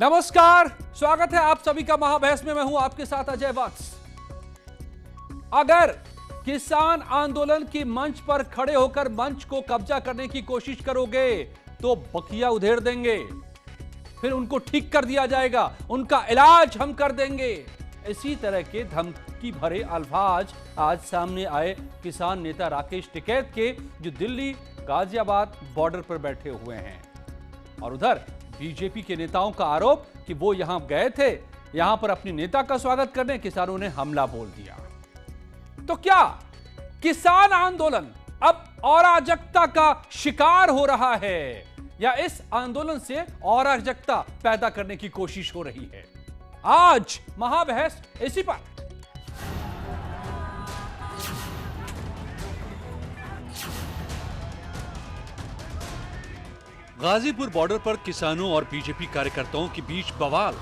नमस्कार, स्वागत है आप सभी का महाबहस में। मैं हूं आपके साथ अजय वत्स। अगर किसान आंदोलन की मंच पर खड़े होकर मंच को कब्जा करने की कोशिश करोगे तो बखिया उधेड़ देंगे, फिर उनको ठीक कर दिया जाएगा, उनका इलाज हम कर देंगे। इसी तरह के धमकी भरे अल्फाज आज सामने आए किसान नेता राकेश टिकैत के, जो दिल्ली गाजियाबाद बॉर्डर पर बैठे हुए हैं। और उधर बीजेपी के नेताओं का आरोप कि वो यहां गए थे, यहां पर अपने नेता का स्वागत करने, किसानों ने हमला बोल दिया। तो क्या किसान आंदोलन अब अराजकता का शिकार हो रहा है या इस आंदोलन से अराजकता पैदा करने की कोशिश हो रही है? आज महाबहस इसी पर। गाजीपुर बॉर्डर पर किसानों और बीजेपी कार्यकर्ताओं के बीच बवाल।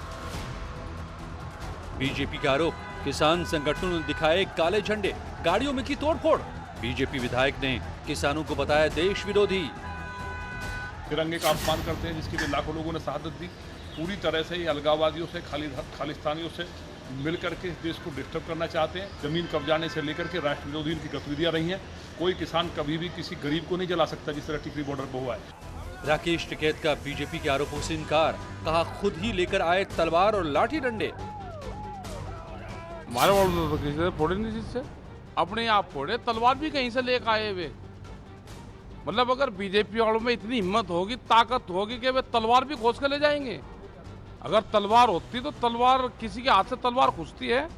बीजेपी का आरोप, किसान संगठनों ने दिखाए काले झंडे, गाड़ियों में की तोड़फोड़। बीजेपी विधायक ने किसानों को बताया देश विरोधी। तिरंगे का अपमान करते हैं, जिसके लिए लाखों लोगों ने शहादत दी। पूरी तरह से ये अलगाववादियों से, खालिस्तानियों से मिलकर के देश को डिस्टर्ब करना चाहते हैं। जमीन कब्जाने से लेकर के राष्ट्र विरोधी की गतिविधियां रही हैं। कोई किसान कभी भी किसी गरीब को नहीं जला सकता, जिस तरह टिकरी बॉर्डर पर हुआ है। राकेश टिकैत का बीजेपी के आरोपों से इनकार, कहा खुद ही लेकर आए तलवार और लाठी डंडे। हमारे वालों तो किसी से फोड़े नहीं, जिससे अपने आप फोड़े, तलवार भी कहीं से लेकर आए वे। मतलब अगर बीजेपी वालों में इतनी हिम्मत होगी, ताकत होगी कि वे तलवार भी खोज कर ले जाएंगे। अगर तलवार होती तो तलवार, किसी के हाथ से तलवार खुजती है?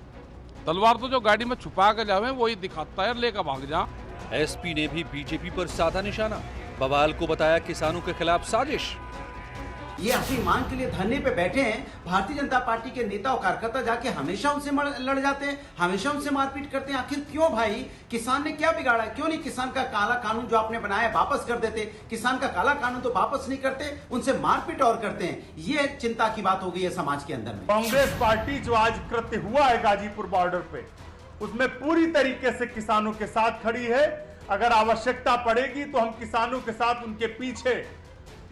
तलवार तो जो गाड़ी में छुपा कर जावे वही दिखाता है, लेकर भाग जा। एसपी ने भी बीजेपी पर साधा निशाना, बवाल को बताया किसानों के खिलाफ साजिश। ये अपनी मांग के लिए धरने पे बैठे हैं। भारतीय जनता पार्टी के नेता और कार्यकर्ता जाके हमेशा उनसे लड़ जाते हैं, हमेशा उनसे मारपीट करते हैं। आखिर क्यों भाई? किसान ने क्या बिगाड़ा? क्यों नहीं किसान का काला कानून जो आपने बनाया वापस कर देते? किसान का काला कानून तो वापस नहीं करते, उनसे मारपीट और करते हैं। ये चिंता की बात हो गई है समाज के अंदर में। कांग्रेस पार्टी जो आज कृत्य हुआ है गाजीपुर बॉर्डर पे, उसमें पूरी तरीके से किसानों के साथ खड़ी है। अगर आवश्यकता पड़ेगी तो हम किसानों के साथ उनके पीछे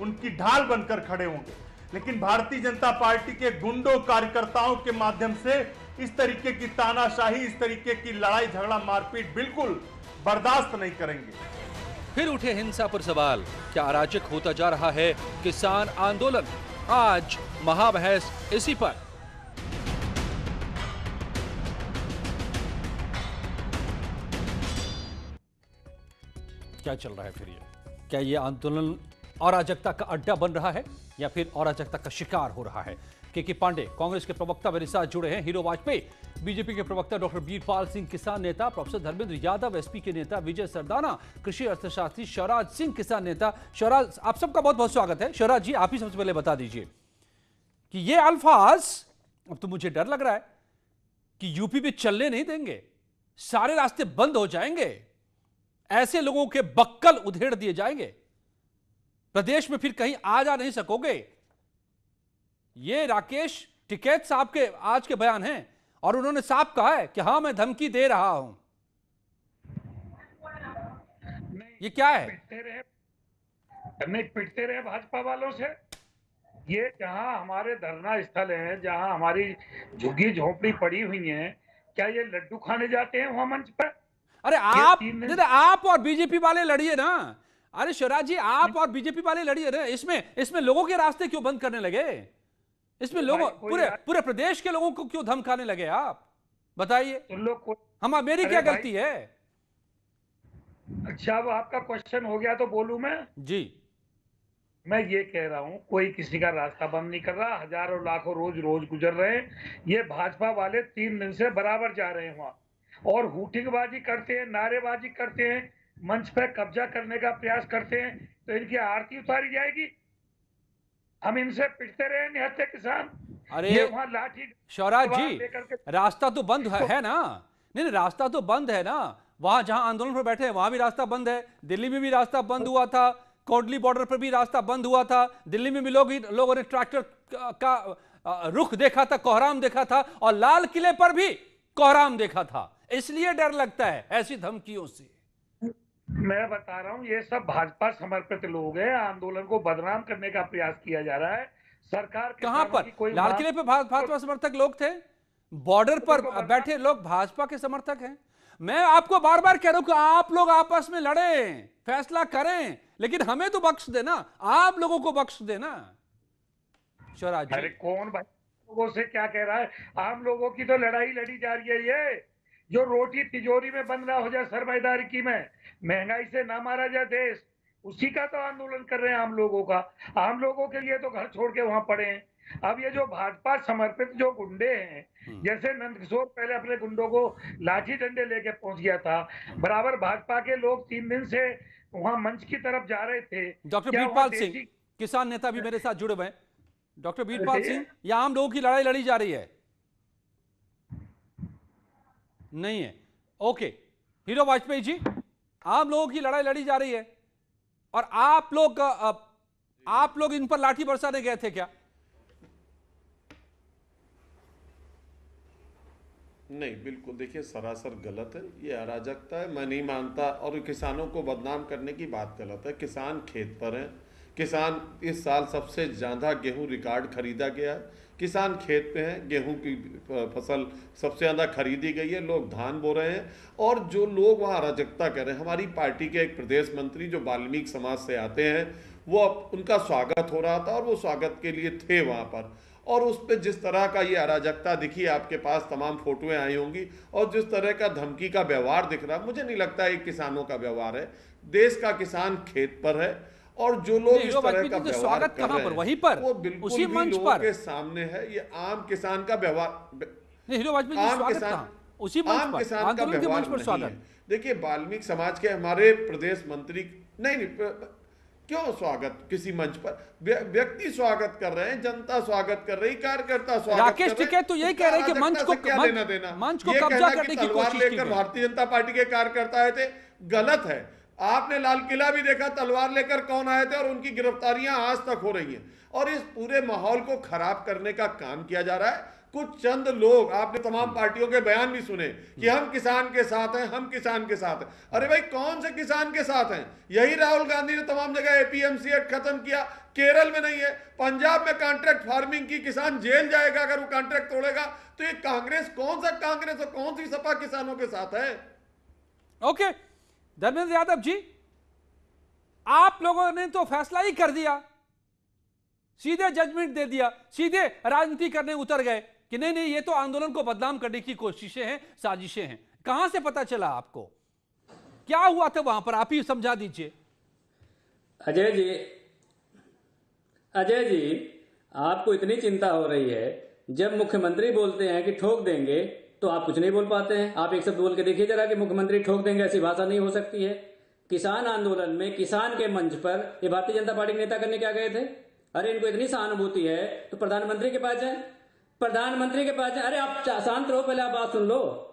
उनकी ढाल बनकर खड़े होंगे। लेकिन भारतीय जनता पार्टी के गुंडों, कार्यकर्ताओं के माध्यम से इस तरीके की तानाशाही, इस तरीके की लड़ाई झगड़ा, मारपीट बिल्कुल बर्दाश्त नहीं करेंगे। फिर उठे हिंसा पर सवाल, क्या अराजक होता जा रहा है किसान आंदोलन? आज महाबहस इसी पर। क्या चल रहा है फिर? क्या ये आंदोलन अराजकता का अड्डा बन रहा है या फिर अराजकता का शिकार हो रहा है? के पांडे कांग्रेस के प्रवक्ता मेरे साथ जुड़े हैं, हीरो वाजपेयी बीजेपी के प्रवक्ता डॉक्टर बीरपाल सिंह, किसान नेता प्रोफेसर धर्मेंद्र यादव, एसपी के नेता विजय सरदाना, कृषि अर्थशास्त्री शिवराज सिंह, किसान नेता। शिवराज, आप सबका बहुत बहुत स्वागत है। शिवराज जी, आप ही सबसे पहले बता दीजिए कि ये अल्फाज, अब तो मुझे डर लग रहा है कि यूपी में चलने नहीं देंगे, सारे रास्ते बंद हो जाएंगे, ऐसे लोगों के बक्कल उधेड़ दिए जाएंगे, प्रदेश में फिर कहीं आ जा नहीं सकोगे। ये राकेश टिकैत साहब के आज के बयान हैं और उन्होंने साफ कहा है कि हां, मैं धमकी दे रहा हूं। ये क्या है? पिटते रहे भाजपा वालों से। ये जहां हमारे धरना स्थल है, जहां हमारी झुग्गी झोपड़ी पड़ी हुई है, क्या ये लड्डू खाने जाते हैं वहां मंच पर? अरे आप और बीजेपी वाले लड़िए ना। अरे शिवराज जी, आप और बीजेपी वाले लड़िए ना। इसमें लोगों के रास्ते क्यों बंद करने लगे? इसमें लोगों, पूरे प्रदेश के लोगों को क्यों धमकाने लगे आप? बताइए, मेरी क्या गलती है? अच्छा, अब आपका क्वेश्चन हो गया तो बोलूं मैं? जी, मैं ये कह रहा हूं, कोई किसी का रास्ता बंद नहीं कर रहा। हजारों लाखों रोज गुजर रहे हैं। ये भाजपा वाले 3 दिन से बराबर जा रहे हैं वहां और हुटिंगबाजी करते हैं, नारेबाजी करते हैं, मंच पर कब्जा करने का प्रयास करते हैं। तो इनकी आरती उतारी जाएगी? हम इनसे पिटते रहे निहत्थे किसान? अरे वहां लाठी। शिवराज जी, रास्ता तो बंद है ना? नहीं, रास्ता तो बंद है ना। वहां जहां आंदोलन पर बैठे हैं वहां भी रास्ता बंद है। दिल्ली में भी रास्ता बंद हुआ था, कोटली बॉर्डर पर भी रास्ता बंद हुआ था। दिल्ली में भी लोगों ने ट्रैक्टर का रुख देखा था, कोहराम देखा था, और लाल किले पर भी कोहराम देखा था। इसलिए डर लगता है ऐसी धमकियों से। मैं बता रहा हूं, ये सब भाजपा समर्पित लोग हैं। आंदोलन को बदनाम करने का प्रयास किया जा रहा है। सरकार कहां किसानों पर? की कोई लाल किले पे भाजपा समर्थक लोग थे, बॉर्डर पर उनको बैठे लोग भाजपा के समर्थक हैं। मैं आपको बार बार कह रहा हूं कि आप लोग आपस में लड़ें, फैसला करें, लेकिन हमें तो बख्श देना, आप लोगों को बख्श देना। स्वराज जी, अरे कौन भाई लोगों से क्या कह रहा है? आम लोगों की तो लड़ाई लड़ी जा रही है। ये जो रोटी तिजोरी में बंद ना हो जाए सरमाएदारी में, महंगाई से ना मारा जाए देश, उसी का तो आंदोलन कर रहे हैं आम लोगों का। आम लोगों के लिए तो घर छोड़ के वहां पड़े हैं। अब ये जो भाजपा समर्पित जो गुंडे हैं, जैसे नंदकिशोर पहले अपने गुंडों को लाठी डंडे लेके पहुंच गया था, बराबर भाजपा के लोग 3 दिन से वहां मंच की तरफ जा रहे थे। डॉक्टर क्या वीरपाल वहां सिंह, देसी- किसान नेता भी मेरे साथ जुड़े हुए हैं। डॉक्टर वीरपाल देखिए। सिंह, या आम लोगों की लड़ाई लड़ी जा रही है? नहीं है। ओके, हीरो वाजपेयी जी, आम लोगों की लड़ाई लड़ी जा रही है और आप लोग इन पर लाठी बरसाने गए थे क्या? नहीं, बिल्कुल देखिए सरासर गलत है, ये अराजकता है, मैं नहीं मानता। और किसानों को बदनाम करने की बात गलत है। किसान खेत पर हैं, किसान इस साल सबसे ज़्यादा गेहूं रिकॉर्ड खरीदा गया है, किसान खेत पे हैं, गेहूं की फसल सबसे ज़्यादा खरीदी गई है, लोग धान बो रहे हैं। और जो लोग वहाँ अराजकता कर रहे हैं, हमारी पार्टी के एक प्रदेश मंत्री जो वाल्मीकि समाज से आते हैं, वो उनका स्वागत हो रहा था और वो स्वागत के लिए थे वहाँ पर, और उस पर जिस तरह का ये अराजकता दिखी, आपके पास तमाम फोटोएं आई होंगी, और जिस तरह का धमकी का व्यवहार दिख रहा, मुझे नहीं लगता ये किसानों का व्यवहार है। देश का किसान खेत पर है और जो लोग इस तरह का व्यवहार स्वागत कर कहां रहे पर? हैं, वहीं पर, वो बिल्कुल उसी भी मंच लोगों पर के सामने है। ये आम किसान का व्यवहार, नहीं, हीरो वाजपेयी जी, आम स्वागत किसान, कहां? उसी मंच आम पर, किसान का आंदोलन के व्यवहार मंच पर नहीं स्वागत। है। देखिए वाल्मीकि समाज के हमारे प्रदेश मंत्री नहीं, क्यों स्वागत किसी मंच पर? व्यक्ति स्वागत कर रहे हैं, जनता स्वागत कर रही, कार्यकर्ता स्वागत राकेश कर रहे हैं। टिकैत तो यही कह रहे हैं कि मंच को क्या लेना देना? मंच को ये कब्जा कहना करने कि की तलवार कोशिश की लेकर गई। भारतीय जनता पार्टी के कार्यकर्ता आए थे, गलत है। आपने लाल किला भी देखा, तलवार लेकर कौन आए थे, और उनकी गिरफ्तारियां आज तक हो रही हैं। और इस पूरे माहौल को खराब करने का काम किया जा रहा है। कुछ चंद लोग, आपने तमाम पार्टियों के बयान भी सुने कि हम किसान के साथ हैं, हम किसान के साथ हैं। अरे भाई कौन से किसान के साथ हैं? यही राहुल गांधी ने तमाम जगह एपीएमसी एक्ट खत्म किया, केरल में नहीं है, पंजाब में कॉन्ट्रैक्ट फार्मिंग की, किसान जेल जाएगा अगर वो कॉन्ट्रैक्ट तोड़ेगा। तो ये कांग्रेस, कौन सा कांग्रेस और कौन सी सपा किसानों के साथ है? ओके, धर्मेंद्र यादव जी, आप लोगों ने तो फैसला ही कर दिया, सीधे जजमेंट दे दिया, सीधे राजनीति करने उतर गए कि नहीं नहीं, ये तो आंदोलन को बदनाम करने की कोशिशें हैं, साजिशें हैं। कहां से पता चला आपको? क्या हुआ था वहां पर? आप ही समझा दीजिए। अजय जी, आपको इतनी चिंता हो रही है, जब मुख्यमंत्री बोलते हैं कि ठोक देंगे तो आप कुछ नहीं बोल पाते हैं। आप एक शब्द बोल के देखिए जरा कि मुख्यमंत्री ठोक देंगे, ऐसी भाषा नहीं हो सकती है। किसान आंदोलन में, किसान के मंच पर ये भारतीय जनता पार्टी के नेता करने क्या गए थे? अरे इनको इतनी सहानुभूति है तो प्रधानमंत्री के पास जाए, प्रधानमंत्री के पास जाए। अरे आप शांत रहो, पहले आप बात सुन लो।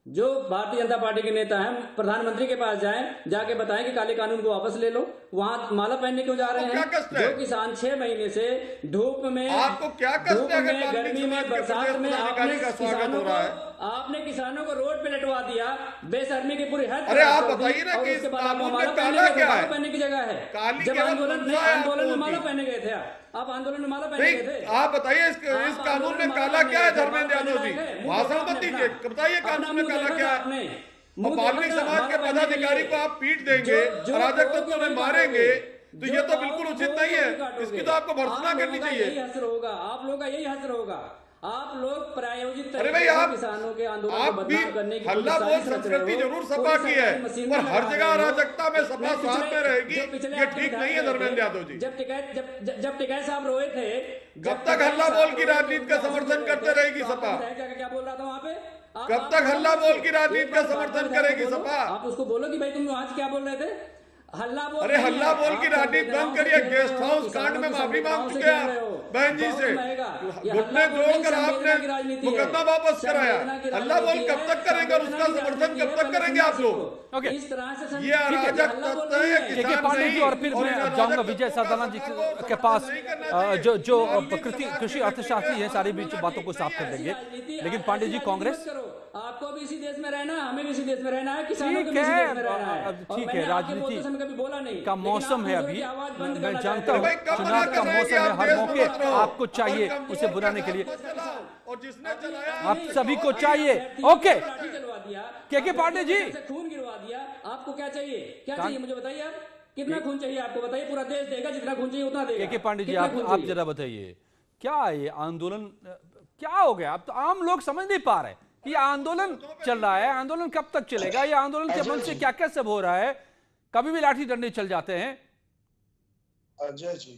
जो भारतीय जनता पार्टी के नेता हैं, प्रधानमंत्री के पास जाएं, जाके बताएं कि काले कानून को वापस ले लो। वहां माला पहनने क्यों जा रहे हैं? जो किसान 6 महीने से धूप में, आपको क्या कष्ट है अगर गर्मी में, बरसात में आपने किसानों को रोड पे लटवा दिया, बेशर्मी की पूरी हद। अरे आप बताइए ना कि इस कानून में काला क्या है? पहनने की जगह है। जब आंदोलन में माला पहने गए थे आप आंदोलन में माला पहने गए थे। आप बताइए इस कानून में काला क्या है? धर्मेंद्र यादव जी, भाषण मत दीजिए, बताइए कानून में काला क्या है? वाल्मीकि समाज के पदाधिकारी को आप पीट देंगे, अराजक तत्वों में मारेंगे, तो ये तो बिल्कुल उचित नहीं है। इसकी तो आपको भर्त्सना करनी चाहिए। यही हश्र होगा, आप लोगों का यही हश्र होगा। आप लोग प्रायोजित तरीके से किसानों के आंदोलन आप भी हल्ला बोल संस्कृति जरूर सपा की है, पर हर जगह अराजकता में सपा साथ में रहेगी, ये ठीक नहीं है धर्मेंद्र यादव जी। जब टिकैत साहब रोए थे, कब तक हल्ला बोल की राजनीति का समर्थन करते रहेगी सपा? क्या बोल रहा था वहाँ पे? कब तक हल्ला बोल की राजनीति का समर्थन करेगी सपा? आप उसको बोलो कि भाई तुम आज क्या बोल रहे थे? हल्ला बोल, अरे हल्ला बोल की राजनीति बंद करिए। गेस्ट हाउस कांड में माफी मांग चुके हैं बहन जी से, घुटने जोड़कर आपने मुकदमा वापस कराया। हल्ला बोल कब तक करेंगे और उसका समर्थन कब तक करेंगे आप लोग? इस तरह से ये अराजक तत्व है, के पांडे जी, और फिर मैं जाऊंगा विजय सादाना जी के पास, जो कृषि अर्थशास्त्री है, सारी बीच बातों को साफ कर देंगे। लेकिन पांडे जी, कांग्रेस, आपको भी इसी देश में रहना है, हमें भी इसी देश में रहना है, किसानों को भी इसी देश में रहना है। ठीक है, राजनीति कभी बोला नहीं का लेकिन मौसम आप है दूसरों अभी, की आवाज बंद मैं करना जानता चाहते हूँ हो। भाई कब चुनाव मना का कर रहे हैं कि मौसम है, आप हर देश मौके मत रहो? आपको चाहिए और उसे बुलाने के लिए, और जिसने चलाया आप सभी को चाहिए। ओके, लाठी चलवा दिया, के पांडे जी, से खून गिरवा दिया, आपको क्या चाहिए, क्या कान- चाहिए मुझे बताइए आप, कितना खून चाहिए आपको बताइए, पूरा देश देगा, जितना खून चाहिए उतना देगा। के पांडे जी, कितना आप खून आप चाहिए? जरा बताइए, क्या ये आंदोलन क्या हो गया? अब तो आम लोग समझ नहीं पा रहे कि ये आंदोलन चल रहा है, आंदोलन कब तक चलेगा, ये आंदोलन के मन से क्या क्या सब हो रहा है, कभी भी लाठी डंडे चल जाते हैं। अजय जी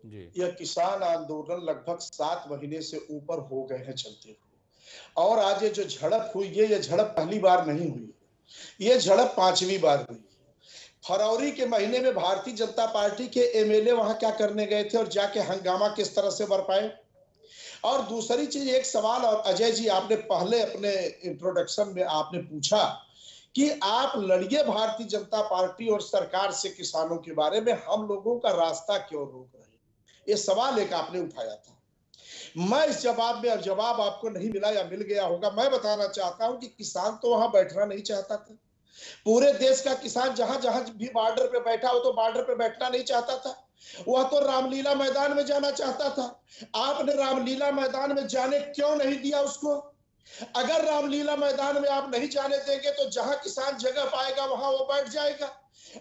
जी, यह किसान आंदोलन लगभग 7 महीने से ऊपर हो गए हैं चलते हुए, और आज ये जो झड़प हुई है, ये झड़प पहली बार नहीं हुई, ये झड़प 5वीं बार हुई। फरवरी के महीने में भारतीय जनता पार्टी के एमएलए वहां क्या करने गए थे और जाके हंगामा किस तरह से बरपाए। और दूसरी चीज, एक सवाल और अजय जी, आपने पहले अपने इंट्रोडक्शन में आपने पूछा कि आप लड़िए भारतीय जनता पार्टी और सरकार से किसानों के बारे में, हम लोगों का रास्ता क्यों रोक रहे हैं, ये सवाल एक आपने उठाया था। मैं इस जवाब में, अब जवाब आपको नहीं मिला या मिल गया होगा, मैं बताना चाहता हूं कि किसान तो वहां बैठना नहीं चाहता था। पूरे देश का किसान जहां जहां भी बॉर्डर पे बैठा हो तो बॉर्डर पे बैठना नहीं चाहता था, वह तो रामलीला मैदान में जाना चाहता था। आपने रामलीला मैदान में जाने क्यों नहीं दिया उसको? अगर रामलीला मैदान में आप नहीं जाने देंगे तो जहां किसान जगह पाएगा वहां वो बैठ जाएगा।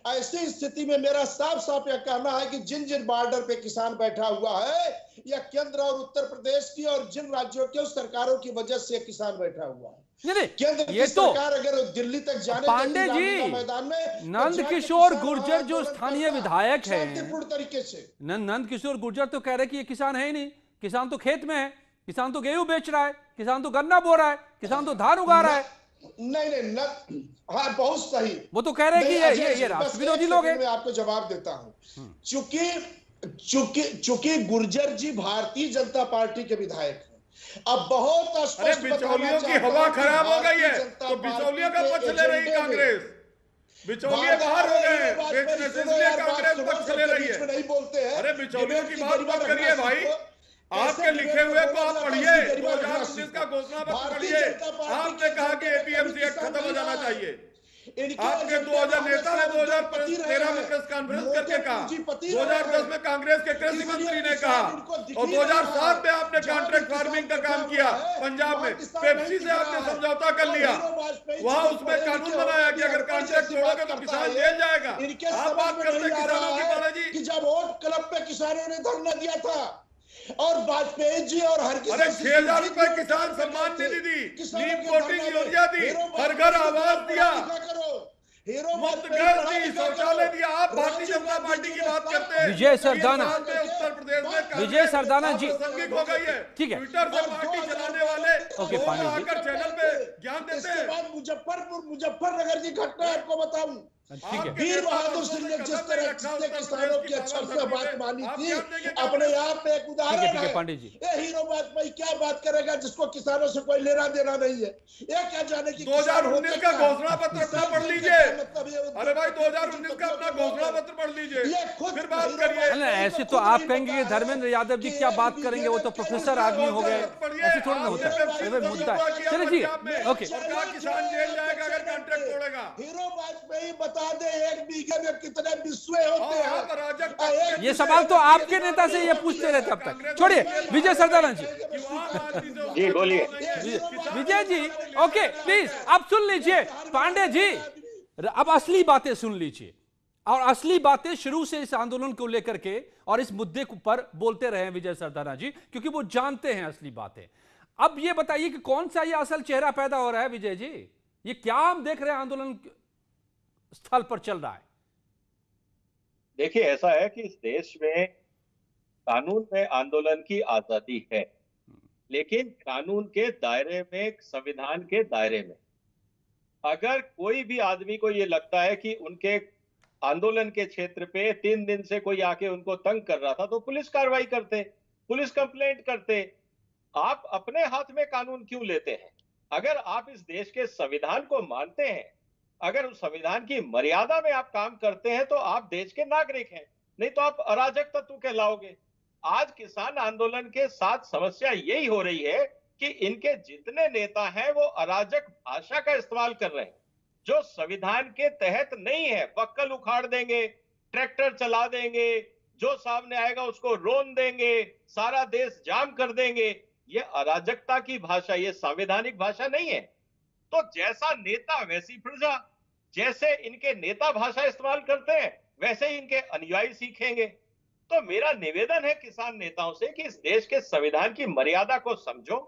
ऐसी स्थिति में मेरा साफ साफ यह कहना है कि जिन जिन बॉर्डर पे किसान बैठा हुआ है, या केंद्र और उत्तर प्रदेश की और जिन राज्यों के सरकारों की वजह से किसान बैठा हुआ है। केंद्र की सरकार अगर दिल्ली तक जाने पांडे जी, मैदान में, नंद किशोर गुर्जर जो स्थानीय विधायक है, शांतिपूर्ण तरीके से, नंद किशोर गुर्जर तो कह रहे कि ये किसान है ही नहीं, किसान तो खेत में है, किसान तो गेहूं बेच रहा है, किसान तो गन्ना बो रहा है, किसान तो धान उगा रहा है। नहीं, हाँ बहुत सही, वो तो कह रहे हैं कि ये राष्ट्र विरोधी लोग हैं। मैं आपको जवाब देता हूं। चूंकि गुर्जर जी भारतीय जनता पार्टी के विधायक हैं, अब बहुत स्पष्ट बिचौलियों की हवा खराब हो गई है तो बिचौलियों का पक्ष ले रही कांग्रेस, बिचौलिए बाहर हो गए बेचने से, इसलिए कांग्रेस पक्ष ले रही है। नहीं बोलते हैं, अरे बिचौलियों की बात मत करिए भाई, आपके लिखे हुए को आप पढ़िए, 2019 का घोषणा पत्र पढ़िए। आपने कहा कि एपीएमसी एक्ट खत्म हो जाना चाहिए। आपके 2000 नेता ने 2013 में प्रेस कॉन्फ्रेंस करके कहा, 2010 में कांग्रेस के कृषि मंत्री ने कहा, और 2007 में आपने कॉन्ट्रैक्ट फार्मिंग का काम किया पंजाब में, पेप्सी से आपने समझौता कर लिया, वहां उसमें कानून बनाया कि अगर कॉन्ट्रैक्ट तोड़ोगे तो किसान जेल जाएगा। आप बात करते किसानों की बालाजी कि जब वोट क्लब पे किसानों ने धरना दिया था और वाजपेयी जी और हर अरे 6,000 रुपए किसान सम्मान निधि दी, नीम कोटिंग यूरिया दी, हर घर आवास दिया, मुफ्त घर दी, शौचालय दिया। आप भारतीय जनता पार्टी की बात करते हैं। विजय सरदाना, उत्तर प्रदेश में विजय सरदाना जी, प्रासंगिक हो गई है। ठीक है, ट्विटर से पार्टी चलाने वाले ओके, पांडे जी आकर चैनल पे ज्ञान देते इसके हैं। बाद मुजफ्फरनगर की घटना आपको बताऊं, ठीक है, वीर बहादुर सिंह ने जिस तरह जितने किसानों की अक्षर से बात मानी थी, अपने आप में एक उदाहरण है। पांडे जी, ये हीरो वाजपेयी क्या बात करेगा जिसको किसानों से कोई लेना देना नहीं है? ये क्या जाने की 2019 का घोषणा पत्र अपना पढ़ लीजिए। अरे भाई 2019 का अपना घोषणा पत्र पढ़ लीजिए, फिर बात करिए। ऐसे तो आप कहेंगे कि धर्मेंद्र यादव जी क्या बात करेंगे, वो तो प्रोफेसर आदमी हो गए, ऐसे थोड़ा ना होता है, मुद्दा है। चलिए जी, ओके, किसान जेल जाएगा अगर कॉन्ट्रैक्ट तोड़ेगा। हीरो वाजपेयी बता दे 1 बीघे में कितने बिस्वे होते हैं? ये सवाल तो आपके नेता से ये पूछते रहते अब तक। छोड़िए, विजय सरदाना जी, जी बोलिए। विजय जी, ओके प्लीज अब सुन लीजिए। पांडे जी, अब असली बातें सुन लीजिए, और असली बातें शुरू से इस आंदोलन को लेकर के और इस मुद्दे पर बोलते रहे विजय सरदाना जी, क्योंकि वो जानते हैं असली बातें। अब ये बताइए कि कौन सा ये असल चेहरा पैदा हो रहा है विजय जी, ये क्या हम देख रहे हैं आंदोलन स्थल पर चल रहा है? देखिए, ऐसा है कि इस देश में कानून में आंदोलन की आजादी है, लेकिन कानून के दायरे में, संविधान के दायरे में। अगर कोई भी आदमी को ये लगता है कि उनके आंदोलन के क्षेत्र पे 3 दिन से कोई आके उनको तंग कर रहा था, तो पुलिस कार्रवाई करते, पुलिस कंप्लेंट करते। आप अपने हाथ में कानून क्यों लेते हैं? अगर आप इस देश के संविधान को मानते हैं, अगर उस संविधान की मर्यादा में आप काम करते हैं, तो आप देश के नागरिक हैं, नहीं तो आप अराजक तत्व कहलाओगे। आज किसान आंदोलन के साथ समस्या यही हो रही है कि इनके जितने नेता हैं वो अराजक भाषा का इस्तेमाल कर रहे हैं। जो संविधान के तहत नहीं है, बक्कल उखाड़ देंगे, ट्रैक्टर चला देंगे, जो सामने आएगा उसको रोन देंगे, सारा देश जाम कर देंगे। ये अराजकता की भाषा, ये संवैधानिक भाषा नहीं है। तो जैसा नेता वैसी प्रजा, जैसे इनके नेता भाषा इस्तेमाल करते हैं वैसे ही इनके अनुयायी सीखेंगे। तो मेरा निवेदन है किसान नेताओं से कि इस देश के संविधान की मर्यादा को समझो।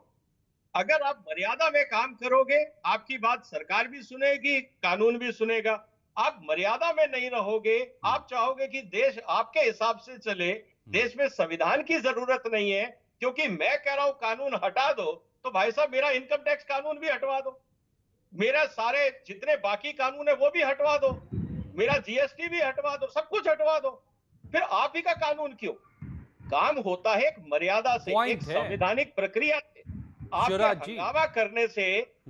अगर आप मर्यादा में काम करोगे, आपकी बात सरकार भी सुनेगी, कानून भी सुनेगा। आप मर्यादा में नहीं रहोगे, आप चाहोगे कि देश आपके हिसाब से चले, देश में संविधान की जरूरत नहीं है, क्योंकि मैं कह रहा हूं कानून हटा दो, तो भाई साहब मेरा इनकम टैक्स कानून भी हटवा दो, मेरा सारे जितने बाकी कानून है वो भी हटवा दो, मेरा जीएसटी भी हटवा दो, सब कुछ हटवा दो। फिर आप ही का कानून क्यों? काम होता है एक मर्यादा से, एक संवैधानिक प्रक्रिया से। आपके हंगामा करने से,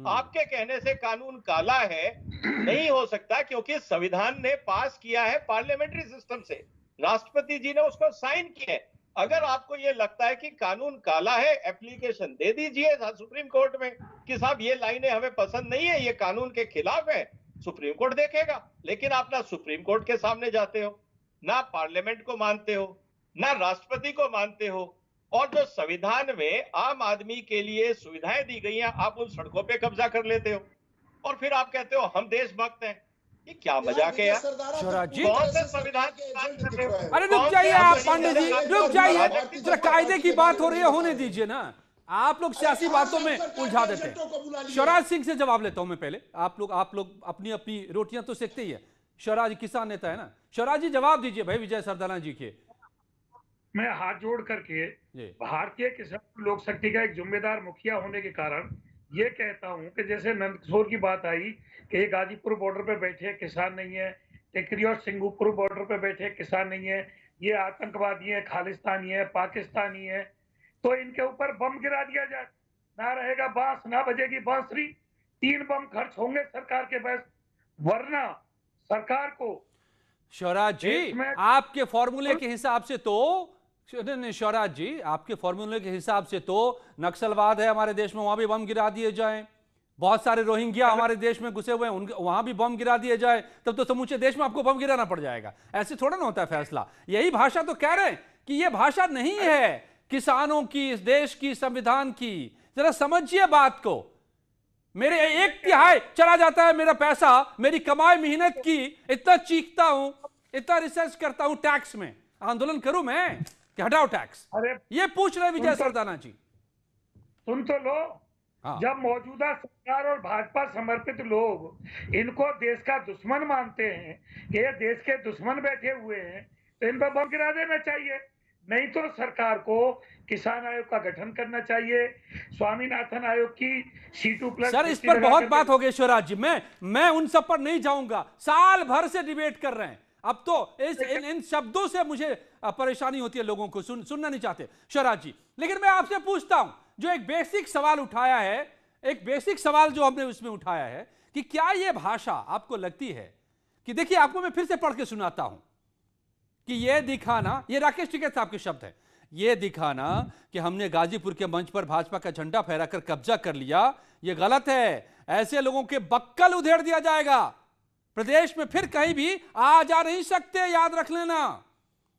आपके कहने से कानून काला है नहीं हो सकता, क्योंकि संविधान ने पास किया है पार्लियामेंट्री सिस्टम से, राष्ट्रपति जी ने उसको साइन किया है। अगर आपको ये लगता है कि कानून काला है, एप्लीकेशन दे दीजिए सुप्रीम कोर्ट में कि साहब ये लाइनें हमें पसंद नहीं है, ये कानून के खिलाफ है, सुप्रीम कोर्ट देखेगा। लेकिन आप ना सुप्रीम कोर्ट के सामने जाते हो, ना पार्लियामेंट को मानते हो, ना राष्ट्रपति को मानते हो, और जो संविधान में आम आदमी के लिए सुविधाएं दी गई हैं, आप उन सड़कों पे कब्जा कर लेते हो और फिर आप कहते हो हम देशभक्त हैं। ये क्या मजाक है यार? कौन से संविधान की बात कर रहे हो? अरे रुक जाइए आप पंडित जी, रुक जाइए, जरा कायदे की बात हो रही है, होने दीजिए ना। आप लोग सियासी बातों में उलझा देते हैं। शिवराज सिंह से जवाब लेता हूं मैं पहले। आप लोग अपनी अपनी रोटियां तो सेकते ही है। शिवराज किसान नेता है ना, शिवराज जी जवाब दीजिए भाई विजय सरदाना जी के। मैं हाथ जोड़ करके भारतीय किसान लोक शक्ति का एक जिम्मेदार मुखिया होने के कारण ये कहता हूं कि जैसे नंदकिशोर की बात आई कि ये गाजीपुर बॉर्डर पे बैठे किसान नहीं है, टिकरी और सिंगूपुर बॉर्डर पे बैठे किसान नहीं है, ये आतंकवादी है, खालिस्तानी है, पाकिस्तानी है, तो इनके ऊपर बम गिरा दिया जाए। ना रहेगा बांस, ना बजेगी बांसुरी, 3 बम खर्च होंगे सरकार के पास, वरना सरकार को। शिवराज जी आपके फॉर्मूले के हिसाब से तो शिवराज जी आपके फॉर्मूले के हिसाब से तो नक्सलवाद है हमारे देश में, वहां भी बम गिरा दिए जाएं। बहुत सारे रोहिंग्या हमारे देश में घुसे हुए हैं, वहां भी बम गिरा दिए जाए, तब तो समूचे देश में आपको बम गिराना पड़ जाएगा। ऐसे थोड़ा ना होता है फैसला। यही भाषा तो कह रहे हैं कि यह भाषा नहीं है किसानों की, इस देश की, संविधान की। जरा समझिए बात को। मेरे 1/3 चला जाता है मेरा पैसा, मेरी कमाई मेहनत की, इतना चीखता हूं, इतना रिसर्च करता हूं, टैक्स में आंदोलन करूं मैं कि हटाओ टैक्स? ये पूछ रहे विजय सरदाना जी। सुन तो लो। हाँ। जब मौजूदा सरकार और भाजपा समर्पित लोग इनको देश का दुश्मन मानते हैं कि ये देश के दुश्मन बैठे हुए हैं, तो इन पर बम गिरा देना चाहिए। नहीं तो सरकार को किसान आयोग का गठन करना चाहिए, स्वामीनाथन आयोग की C2+ सर इस पर बहुत बात हो गई शिवराज जी, मैं उन सब पर नहीं जाऊंगा। साल भर से डिबेट कर रहे हैं, अब तो इन शब्दों से मुझे परेशानी होती है, लोगों को सुनना नहीं चाहते शिवराज जी। लेकिन मैं आपसे पूछता हूं, जो एक बेसिक सवाल उठाया है, एक बेसिक सवाल जो हमने उसमें उठाया है कि क्या यह भाषा आपको लगती है कि, देखिए आपको मैं फिर से पढ़ के सुनाता हूं कि यह दिखाना, यह राकेश टिकैत साहब के शब्द है, यह दिखाना कि हमने गाजीपुर के मंच पर भाजपा का झंडा फहराकर कब्जा कर लिया, यह गलत है। ऐसे लोगों के बक्कल उधेड़ दिया जाएगा। प्रदेश में फिर कहीं भी आ जा नहीं सकते, याद रख लेना।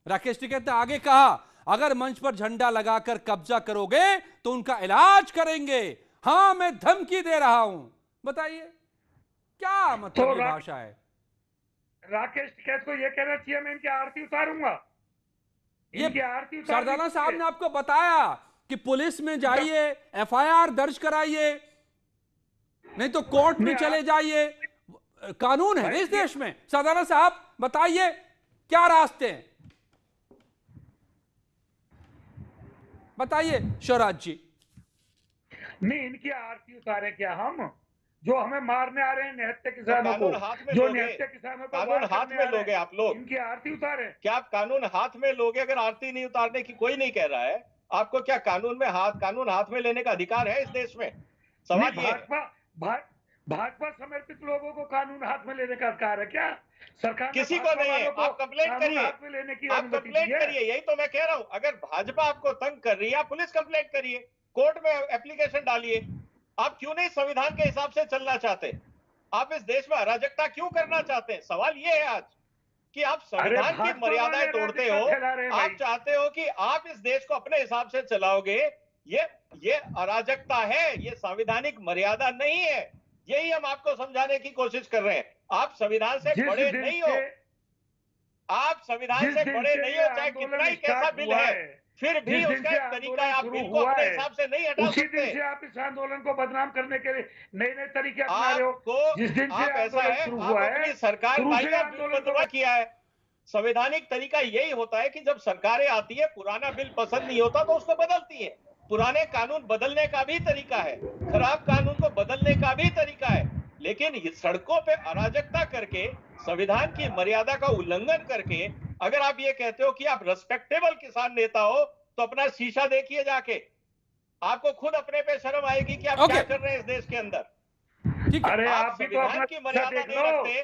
राकेश टिकैत ने आगे कहा, अगर मंच पर झंडा लगाकर कब्जा करोगे तो उनका इलाज करेंगे। हां मैं धमकी दे रहा हूं। बताइए क्या मतलब ये भाषा है? राकेश टिकैत को यह कहना चाहिए मैं इनकी आरती उतारूंगा। इनकी आरती सरदाना साहब ने आपको बताया कि पुलिस में जाइए, FIR दर्ज कराइए, नहीं तो कोर्ट में चले जाइए। कानून है इस देश में। सरदाना साहब बताइए क्या रास्ते हैं, बताइए शिवराज जी। नहीं इनकी आरती उतारे क्या हम, जो हमें मारने आ रहे हैं निहत्थे किसानों को, जो निहत्थे किसानों को कानून हाथ में लोगे आप लोग? इनकी आरती उतारे क्या आप कानून हाथ में लोगे? अगर आरती नहीं उतारने की कोई नहीं कह रहा है, आपको क्या कानून हाथ में लेने का अधिकार है इस देश में? सवाल ये भाजपा समर्पित लोगों को कानून हाथ में लेने का अधिकार है क्या? सरकार किसी को नहीं है। आप कंप्लेंट करिए, आप कंप्लेंट करिए, यही तो मैं कह रहा हूं। अगर भाजपा आपको तंग कर रही है, आप पुलिस कंप्लेंट करिए, कोर्ट में एप्लीकेशन डालिए। आप क्यों नहीं संविधान के हिसाब से चलना चाहते? आप इस देश में अराजकता क्यों करना चाहते हैं? सवाल ये है आज कि आप संविधान की मर्यादाएं तोड़ते हो, आप चाहते हो कि आप इस देश को अपने हिसाब से चलाओगे। ये अराजकता है, ये संवैधानिक मर्यादा नहीं है। यही हम आपको समझाने की कोशिश कर रहे हैं। आप संविधान से बड़े नहीं हो, आप संविधान से बड़े नहीं हो, चाहे कितना ही कैसा बिल है, फिर भी उसका एक तरीका है। आप बिल को अपने हिसाब से नहीं हटा उसी सकते। दिन से आप इस आंदोलन को बदनाम करने के लिए नए नए तरीके अपना रहे हो। जिस दिन से ऐसा है, शुरू आप हुआ अपनी है, सरकार शुरू से का आंदोलन बिल किया है। संवैधानिक तरीका यही होता है कि जब सरकारें आती है, पुराना बिल पसंद नहीं होता तो उसको बदलती है। पुराने कानून बदलने का भी तरीका है, खराब कानून को बदलने का भी तरीका है। लेकिन सड़कों पे अराजकता करके, संविधान की मर्यादा का उल्लंघन करके, अगर आप ये कहते हो कि आप रेस्पेक्टेबल किसान नेता हो, तो अपना शीशा देखिए जाके। आपको खुद अपने पे शर्म आएगी कि आप क्या कर रहे हैं इस देश के अंदर। अरे आप आप भी तो संविधान अपना की मर्यादा नहीं रखते,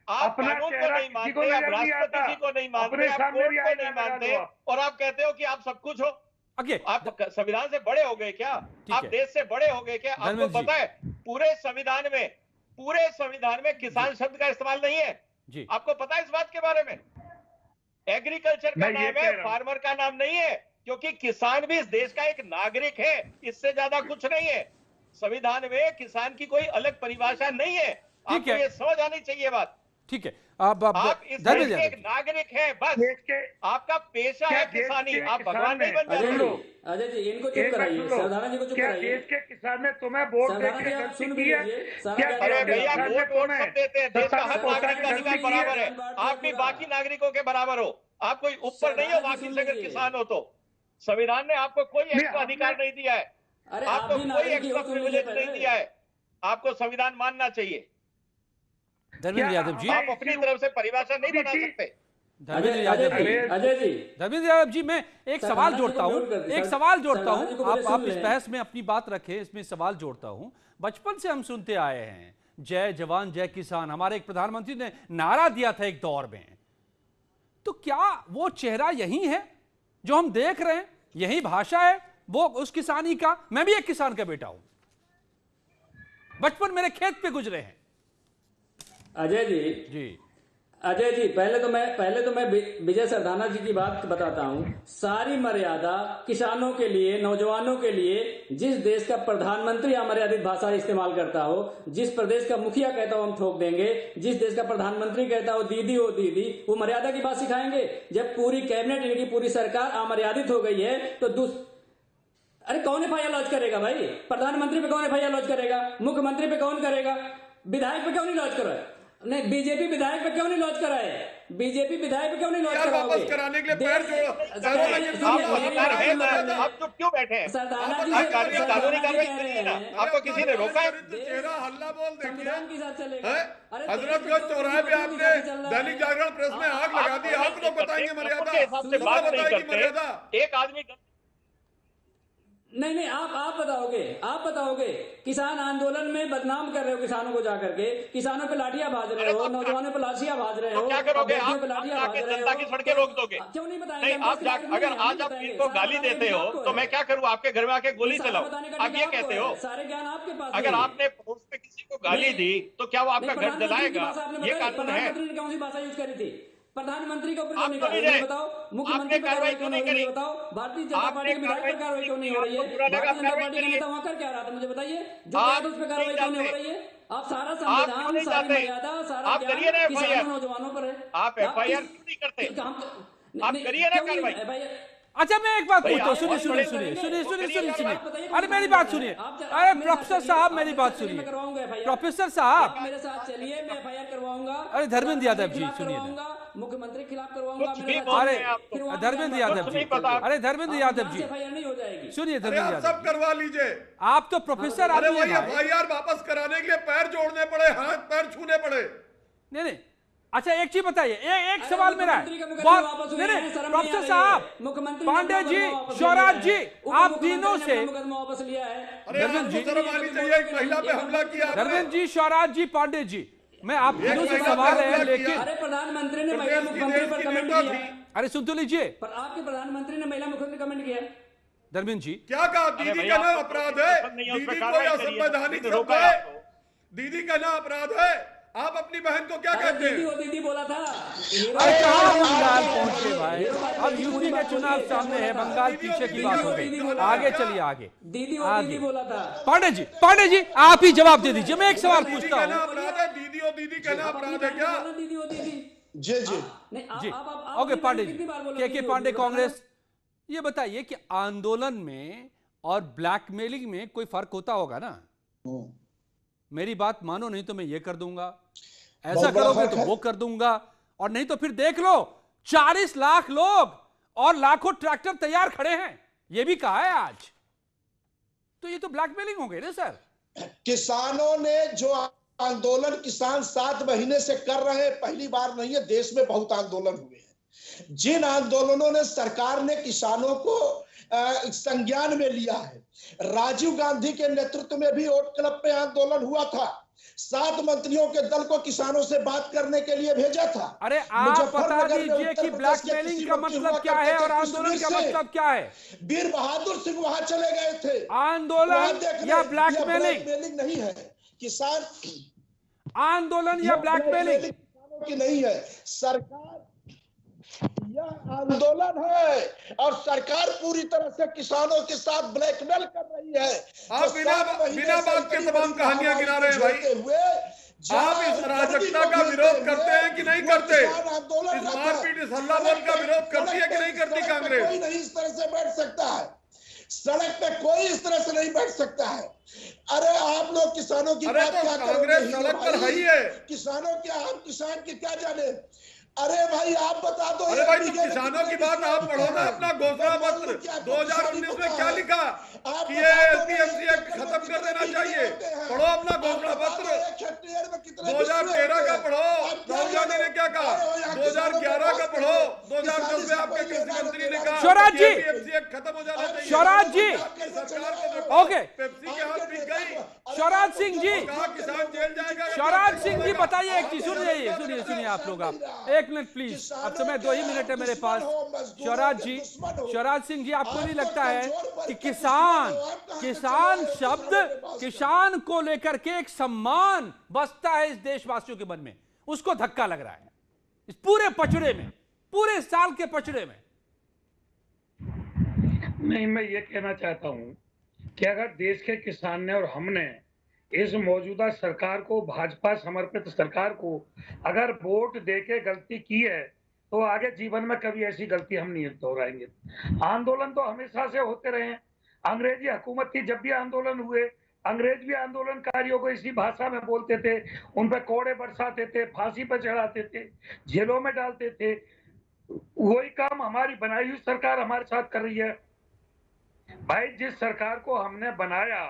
आप अपना कानून को चेहरा नहीं किसी को मानते, आप नजर नहीं राष्ट्रपति आता, जी को नहीं मानते, अपने आप सामने कोर्ट भी को आईना नहीं लगा मानते, दो। और आप कहते हो कि आप सब कुछ हो। आप संविधान से बड़े हो गए क्या? आप देश से बड़े हो गए क्या? आपको पता है पूरे संविधान में किसान शब्द का इस्तेमाल नहीं है जी। आपको पता है इस बात के बारे में? एग्रीकल्चर का नाम है, फार्मर का नाम नहीं है, क्योंकि किसान भी इस देश का एक नागरिक है, इससे ज्यादा कुछ नहीं है। संविधान में किसान की कोई अलग परिभाषा नहीं है। आपको ये समझ आनी चाहिए बात। ठीक है, आप इस देश के एक नागरिक हैं, बस आपका पेशा है किसानी, आप भगवान नहीं बन जाते। अजय जी, इनको चुप कराइए, सरदाना जी को चुप कराइए। देश के किसान ने तुम्हें वोट देके गलती की है? अरे भैया, वोट सब देते हैं, देश का हर नागरिक का अधिकार बराबर है। आप भी बाकी नागरिकों के बराबर हो, आप कोई ऊपर नहीं हो बाकी से। अगर किसान हो तो संविधान ने आपको कोई एक्स्ट्रा अधिकार नहीं दिया है, आपको कोई एक्स्ट्रा प्रिविलेज नहीं दिया है। आपको संविधान मानना चाहिए। धर्मेंद्र यादव जी, आप अपनी तरफ से परिभाषा नहीं बना सकते। धर्मेंद्र यादव जी, अजय जी, धर्मेंद्र यादव जी, मैं एक सवाल जोड़ता हूं, आप इस बहस में अपनी बात रखें, इसमें सवाल जोड़ता हूं। बचपन से हम सुनते आए हैं जय जवान जय किसान, हमारे एक प्रधानमंत्री ने नारा दिया था एक दौर में। तो क्या वो चेहरा यही है जो हम देख रहे हैं? यही भाषा है वो उस किसानी का? मैं भी एक किसान का बेटा हूं, बचपन मेरे खेत पे गुजरे हैं। अजय जी, अजय जी, पहले तो मैं विजय सरदाना जी की बात बताता हूं। सारी मर्यादा किसानों के लिए, नौजवानों के लिए, जिस देश का प्रधानमंत्री अमर्यादित भाषा इस्तेमाल करता हो, जिस प्रदेश का मुखिया कहता हो हम ठोक देंगे, जिस देश का प्रधानमंत्री कहता हो दीदी हो दीदी, वो मर्यादा की बात सिखाएंगे? जब पूरी कैबिनेट, इनकी पूरी सरकार अमर्यादित हो गई है तो अरे कौन एफआईआर लॉन्च करेगा भाई? प्रधानमंत्री पे कौन एफआईआर लॉन्च करेगा? मुख्यमंत्री पे कौन करेगा? विधायक पे क्यों नहीं लॉन्च करा? नहीं, बीजेपी विधायक पे क्यों नहीं लॉन्च कराए? बीजेपी विधायक पे क्यों नहीं लॉन्च कराओगे? वापस कराने के लिए पैर जोड़ो। आप चुप क्यों बैठे हैं? कानूनी कार्रवाई करिए ना, आपको किसी ने रोका है? चेहरा हल्ला बोल संविधान के साथ चलेगा। हजरतगंज चौराहे पे आपने दैनिक जागरण प्रेस में आग लगा दी। आप लोग बताएंगे मर्यादा, बताएगी मर्यादा। एक आदमी नहीं, आप बताओगे। किसान आंदोलन में बदनाम कर रहे हो किसानों को जाकर के, किसानों पे लाठियां भाज रहे हो, नौजवानों पे लाठियां भाज रहे हो, क्या करोगे? आप जनता की सड़कें रोक दोगे? क्यों नहीं बताएंगे? अगर आज आप इनको गाली देते हो तो मैं क्या करूँ? आपके घर में आके गोली चलाऊं? आप ये कहते हो? सारे ज्ञान आपके पास। अगर आपने पोस्ट पे किसी को गाली दी तो क्या वो आपका घर जलाएगा? ये कानून है। प्रधानमंत्री ने कौन सी भाषा यूज करी थी? प्रधानमंत्री के ऊपर क्यों नहीं कार्रवाई? बताओ, मुख्यमंत्री पर कार्रवाई क्यों नहीं करी? बताओ, भारतीय जनता पार्टी के विधायक पर कार्रवाई क्यों नहीं हो रही है? भारतीय जनता पार्टी का नेता वहां कर क्या रहा था मुझे बताइए? जो आप उस पर कार्रवाई क्यों नहीं हो रही है? आप सारा संविधान, सारी मर्यादा, सारा ज्ञान किसानों, नौजवानों पर है। आप एफआईआर क्यों नहीं करते? आप करिए ना कार्रवाई। अच्छा, मैं एक बात पूछता हूँ, सुनिए। अरे मेरी बात सुनिए। अरे प्रोफेसर साहब, मेरी बात सुनिए। प्रोफेसर साहब, मेरे साथ चलिए, मैं एफआईआर करवाऊंगा। अरे धर्मेंद्र यादव जी, सुनिए। मुख्यमंत्री खिलाफ करवाऊंगा। अरे धर्मेंद्र यादव जी, अरे धर्मेंद्र यादव जी, एफआईआर नहीं हो जाएगी। सुनिए धर्मेंद्र यादव, सब करवा लीजिए। आप तो प्रोफेसर अरे वही एफआईआर वापस कराने के लिए पैर जोड़ने पड़े, हाथ पैर छूने पड़े। नहीं, अच्छा एक चीज बताइए, एक सवाल मेरा है। प्रोफेसर साहब, पांडे जी, स्वराज जी, आप तीनों से वापस लिया है। धर्मेंद्र जी, शर्म आनी चाहिए, एक महिला पे हमला किया। धर्मेंद्र जी, स्वराज जी, पांडे जी, मैं आप तीनों से सवाल है, लेकिन अरे प्रधानमंत्री ने महिला मुख्यमंत्री पर कमेंट किया। अरे सुन तो लीजिए, पर आपके प्रधानमंत्री ने महिला मुख्यमंत्री कमेंट किया। धर्मेंद्र जी, क्या कहा? दीदी का नाम अपराध है? दीदी को या संवैधानिक शब्द है? दीदी कहना अपराध है? आप अपनी बहन को क्या कहते हैं? दीदी बोला था। अरे कहाँ बंगाल पहुंचे भाई? अब यूपी के चुनाव सामने है, बंगाल पीछे की बात हो गई। आगे चलिए, आगे दीदी बोला था। पांडे जी आप ही जवाब दे दीजिए। मैं एक सवाल पूछता हूँ। दीदी कहना अपराध है क्या? जी जी ओके पांडे जी, के पांडे कांग्रेस, ये बताइए कि आंदोलन में और ब्लैकमेलिंग में कोई फर्क होता होगा ना? मेरी बात मानो, नहीं तो मैं ये कर दूंगा, ऐसा करोगे तो वो कर दूंगा, और नहीं तो फिर देख लो 40 लाख लोग और लाखों ट्रैक्टर तैयार खड़े हैं, ये भी कहा है आज। तो ये तो ब्लैकमेलिंग हो गई ना सर। किसानों ने जो आंदोलन किसान 7 महीने से कर रहे हैं, पहली बार नहीं है, देश में बहुत आंदोलन हुए हैं। जिन आंदोलनों ने सरकार ने किसानों को संज्ञान में लिया है, राजीव गांधी के नेतृत्व में भी ओट क्लब पे आंदोलन हुआ था, 7 मंत्रियों के दल को किसानों से बात करने के लिए भेजा था। अरे आप बता दीजिए कि ब्लैकमेलिंग का मतलब क्या है और आंदोलन का मतलब क्या है? वीर बहादुर सिंह वहां चले गए थे। आंदोलन या ब्लैकमेलिंग नहीं है, किसान आंदोलन या ब्लैकमेलिंग की नहीं है, सरकार यह आंदोलन है और सरकार पूरी तरह से किसानों के साथ ब्लैकमेल कर रही है। आप बिना बात के तमाम कहानियां गिना रहे हैं भाई। आप इस अराजकता का विरोध करते हैं कि नहीं करते? इस मारपीट, इस हल्ला बोल का विरोध करती है कि नहीं करती कांग्रेस? कोई नहीं इस तरह से बैठ सकता है, सड़क पे कोई इस तरह से नहीं बैठ सकता है। अरे आप लोग किसानों की बात क्या करोगे? कांग्रेस सड़क पर है ही है। किसानों के, हम किसान के क्या जाने? अरे भाई आप बता दो। अरे भाई तो किसानों की बात आप पढ़ो ना, अपना घोषणा पत्र 2019 में क्या लिखा कि ये एपीएमसी एक्ट खत्म कर देना चाहिए। पढ़ो अपना घोषणा पत्र 2013 का पढ़ो, राहुल गांधी ने क्या कहा, 2011 का पढ़ो, 2010 में आपके कृषि मंत्री ने कहा स्वराज जी, एपीएमसी एक्ट खत्म हो जाना चाहिए। स्वराज जी, सरकार को ओके, पेप्सी के हाथ बिक गई। स्वराज सिंह जी, कहा किसान जेल जाएगा। स्वराज सिंह जी बताइए एक चीज, सुनिए आप लोग, आप एक मिनट प्लीज, अब समय 2 ही मिनट है मेरे पास। स्वराज सिंह जी, आपको नहीं लगता है कि किसान शब्द, किसान को लेकर के एक सम्मान बसता है इस देशवासियों के मन में, उसको धक्का लग रहा है इस पूरे पचड़े में, पूरे साल के पचड़े में? नहीं, मैं ये कहना चाहता हूं कि अगर देश के किसान ने और हमने इस मौजूदा सरकार को, भाजपा समर्पित सरकार को अगर वोट देके गलती की है, तो आगे जीवन में कभी ऐसी गलती हम नहीं दोहराएंगे। आंदोलन तो हमेशा से होते रहे हैं। अंग्रेजी हुकूमत थी, जब भी आंदोलन हुए, अंग्रेज भी आंदोलनकारियों को इसी भाषा में बोलते थे, उन पर कोड़े बरसाते थे, फांसी पर चढ़ाते थे, जेलों में डालते थे। वही काम हमारी बनाई हुई सरकार हमारे साथ कर रही है। भाई जिस सरकार को हमने बनाया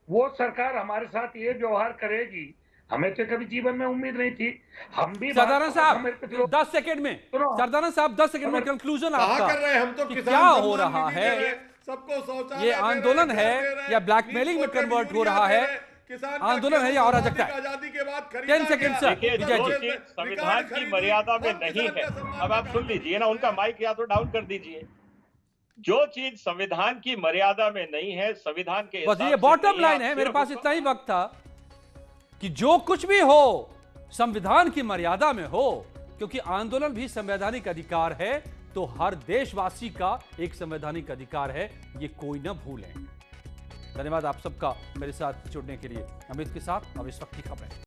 वो सरकार हमारे साथ ये व्यवहार करेगी, हमें तो कभी जीवन में उम्मीद नहीं थी। हम भी सरदाना साहब 10 सेकंड में, सरदाना साहब 10 सेकंड में कंक्लूजन आपका कर रहे हैं हम तो कि क्या हो रहा है, सबको शौचालय ये आंदोलन है या ब्लैकमेलिंग में कन्वर्ट हो रहा है? आंदोलन है या अराजकता है? आजादी के बाद 10 सेकंड सर। देखिए, जो चीज संविधान की मर्यादा में नहीं है, अब आप सुन लीजिए ना, उनका माइक या तो डाउन कर दीजिए। जो चीज संविधान की मर्यादा में नहीं है, संविधान के बस ये बॉटम लाइन है। मेरे पास इतना ही वक्त था कि जो कुछ भी हो संविधान की मर्यादा में हो, क्योंकि आंदोलन भी संवैधानिक अधिकार है, तो हर देशवासी का एक संवैधानिक अधिकार है, ये कोई ना भूलें। धन्यवाद आप सबका मेरे साथ जुड़ने के लिए। अमित के साथ अब इस वक्त की खबरें।